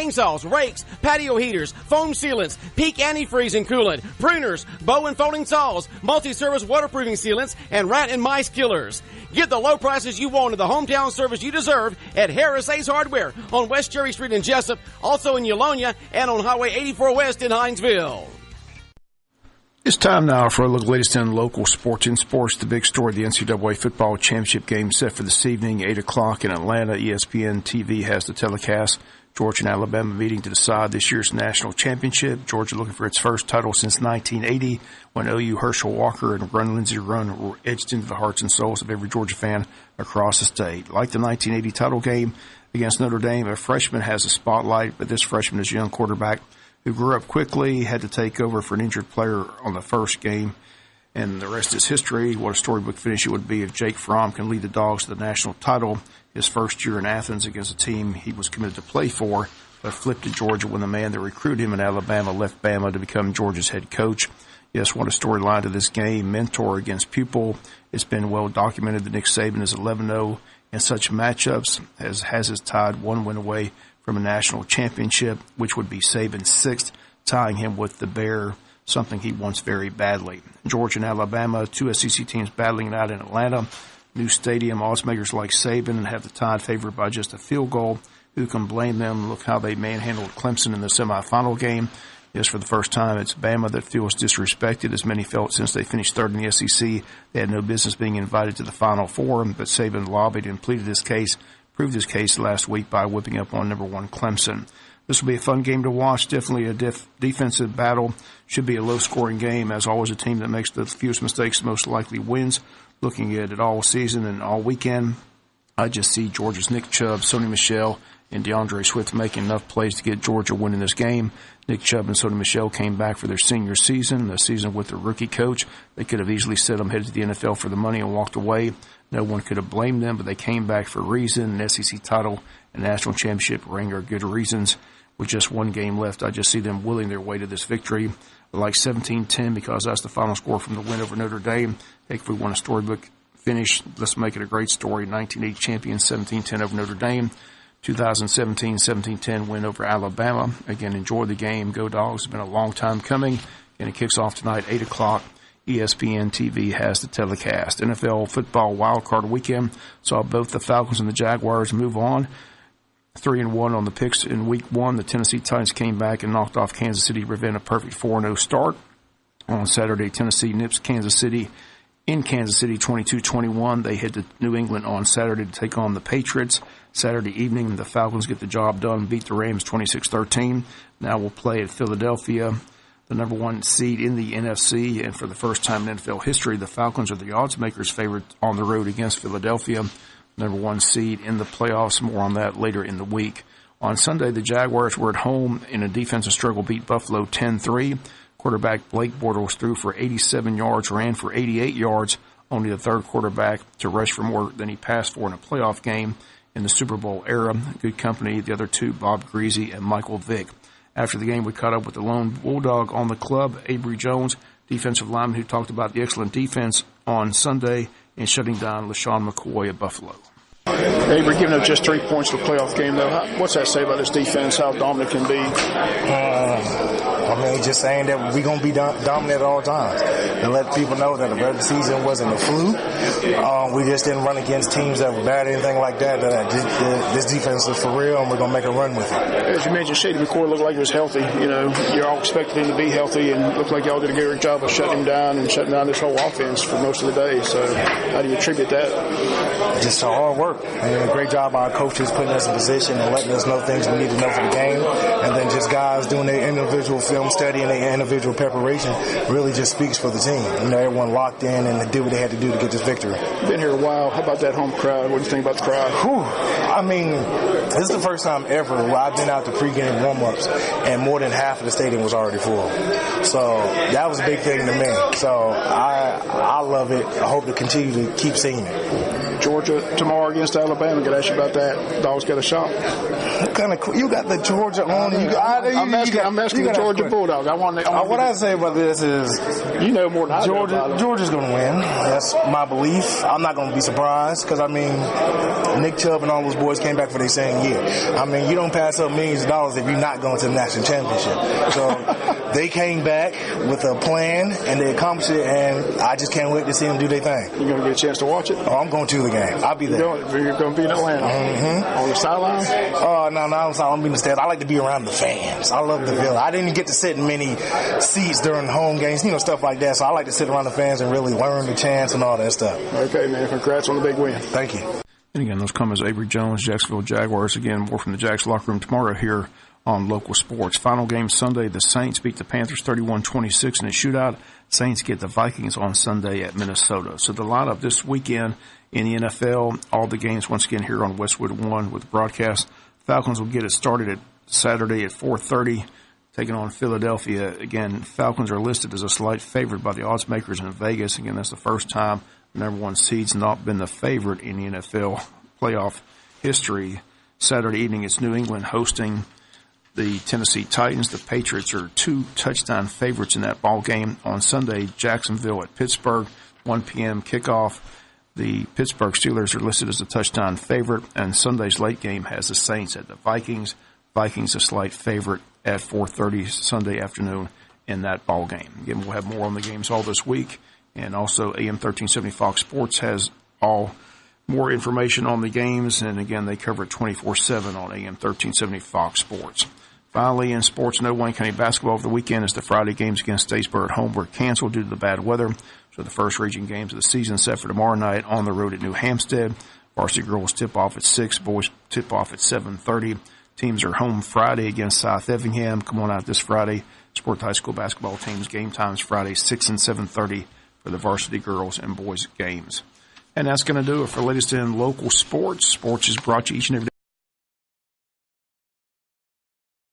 chainsaws, rakes, patio heaters, foam sealants, peak antifreeze and coolant, pruners, bow and folding saws, multi-service waterproofing sealants, and rat and mice killers. Get the low prices you want and the hometown service you deserve at Harris Ace Hardware on West Cherry Street in Jesup, also in Eulonia, and on Highway 84 West in Hinesville. It's time now for a look at the latest in local sports. In sports, the big story, the NCAA football championship game set for this evening, 8 o'clock in Atlanta. ESPN TV has the telecast. Georgia and Alabama meeting to decide this year's national championship. Georgia looking for its first title since 1980 when OU Herschel Walker and Run Lindsey Run were etched into the hearts and souls of every Georgia fan across the state. Like the 1980 title game against Notre Dame, a freshman has a spotlight, but this freshman is a young quarterback who grew up quickly, had to take over for an injured player on the first game, and the rest is history. What a storybook finish it would be if Jake Fromm can lead the Dogs to the national title his first year in Athens against a team he was committed to play for, but flipped to Georgia when the man that recruited him in Alabama left Bama to become Georgia's head coach. Yes, what a storyline to this game. Mentor against pupil. It's been well documented that Nick Saban is 11-0 in such matchups, has his Tide one win away from a national championship, which would be Saban's sixth, tying him with the Bear, something he wants very badly. Georgia and Alabama, two SEC teams battling it out in Atlanta. New stadium, oddsmakers like Saban have the Tide favored by just a field goal. Who can blame them? Look how they manhandled Clemson in the semifinal game. Yes, for the first time, it's Bama that feels disrespected, as many felt since they finished third in the SEC. They had no business being invited to the Final Four, but Saban lobbied and pleaded his case, proved his case last week by whipping up on number one Clemson. This will be a fun game to watch, definitely a defensive battle. Should be a low-scoring game. As always, a team that makes the fewest mistakes most likely wins. Looking at it all season and all weekend, I just see Georgia's Nick Chubb, Sony Michel, and DeAndre Swift making enough plays to get Georgia winning this game. Nick Chubb and Sony Michel came back for their senior season, the season with the rookie coach. They could have easily said, I'm headed to the NFL for the money and walked away. No one could have blamed them, but they came back for a reason. An SEC title and national championship ring are good reasons. With just one game left, I just see them willing their way to this victory. I like 17-10 because that's the final score from the win over Notre Dame. Heck, if we want a storybook finish, let's make it a great story. 1980 champions, 17-10 over Notre Dame. 2017, 17-10 win over Alabama. Again, enjoy the game. Go Dogs. It's been a long time coming. And it kicks off tonight, 8 o'clock. ESPN TV has the telecast. NFL football wildcard weekend saw both the Falcons and the Jaguars move on. 3-1 on the picks in week one. The Tennessee Titans came back and knocked off Kansas City to prevent a perfect 4-0 start. On Saturday, Tennessee nips Kansas City in Kansas City 22-21. They head to New England on Saturday to take on the Patriots. Saturday evening, the Falcons get the job done, beat the Rams 26-13. Now we'll play at Philadelphia, the number one seed in the NFC. And for the first time in NFL history, the Falcons are the odds makers favorite on the road against Philadelphia, number one seed in the playoffs. More on that later in the week. On Sunday, the Jaguars were at home in a defensive struggle, beat Buffalo 10-3. Quarterback Blake Bortles threw for 87 yards, ran for 88 yards, only the third quarterback to rush for more than he passed for in a playoff game in the Super Bowl era. Good company, the other two, Bob Greasy and Michael Vick. After the game, we caught up with the lone bulldog on the club, Avery Jones, defensive lineman, who talked about the excellent defense on Sunday in shutting down LaShawn McCoy of Buffalo. Avery, giving up just 3 points in the playoff game, though, what's that say about this defense, how dominant it can be? Just saying that we're going to be dominant at all times and let people know that the regular season wasn't a fluke. We just didn't run against teams that were bad or anything like that. This defense is for real, and we're going to make a run with it. As you mentioned, Shady McCoy looked like he was healthy. You know, you're all expecting him to be healthy, and it looked like y'all did a great job of shutting him down and shutting down this whole offense for most of the day. So how do you attribute that? Just hard work. And a great job by our coaches putting us in position and letting us know things we need to know for the game. And then just guys doing their individual film study and their individual preparation really just speaks for the team. You know, everyone locked in and they did what they had to do to get this victory. Been here a while. How about that home crowd? What do you think about the crowd? I mean, this is the first time ever where I've been out to pregame warm-ups and more than half of the stadium was already full. So that was a big thing to me. So I love it. I hope to continue to keep seeing it. Georgia tomorrow against Alabama. Got to ask you about that. Dogs got a shot. You got the Georgia on. I'm asking the Georgia Bulldogs. What I say about this is, you know more than I do. Georgia's going to win. That's my belief. I'm not going to be surprised because, I mean, Nick Chubb and all those boys came back for their same year. I mean, you don't pass up millions of dollars if you're not going to the national championship. So they came back with a plan and they accomplished it, and I just can't wait to see them do their thing. You going to get a chance to watch it? Oh, I'm going to the game. I'll be there. You're going to be in Atlanta? Mm-hmm. On the sideline? No, I'm being the stands. I like to be around the fans. I love the feeling. I didn't get to sit in many seats during home games, stuff like that. So I like to sit around the fans and really learn the chants and all that stuff. Okay, man. Congrats on the big win. Thank you. And again, those come as Avery Jones, Jacksonville Jaguars. Again, more from the Jags locker room tomorrow here on Local Sports. Final game Sunday, the Saints beat the Panthers 31-26 in a shootout. Saints get the Vikings on Sunday at Minnesota. So the lineup this weekend in the NFL, all the games once again here on Westwood One with broadcast. Falcons will get it started at Saturday at 4:30, taking on Philadelphia. Again, Falcons are listed as a slight favorite by the odds makers in Vegas. Again, that's the first time the number one seed's not been the favorite in the NFL playoff history. Saturday evening, it's New England hosting the Tennessee Titans. The Patriots are 2 touchdown favorites in that ball game. On Sunday, Jacksonville at Pittsburgh, 1 p.m. kickoff. The Pittsburgh Steelers are listed as a touchdown favorite, and Sunday's late game has the Saints at the Vikings. Vikings a slight favorite at 4:30 Sunday afternoon in that ball game. Again, we'll have more on the games all this week, and also AM 1370 Fox Sports has all more information on the games, and again, they cover it 24/7 on AM 1370 Fox Sports. Finally, in sports, no Wayne County basketball over the weekend as the Friday games against Statesboro at home were canceled due to the bad weather. So the first region games of the season set for tomorrow night on the road at New Hampstead. Varsity girls tip off at 6, boys tip off at 7:30. Teams are home Friday against South Effingham. Come on out this Friday. Sport High School basketball teams game times Friday 6 and 7:30 for the varsity girls and boys games. And that's going to do it for latest in local sports. Sports is brought to you each and every day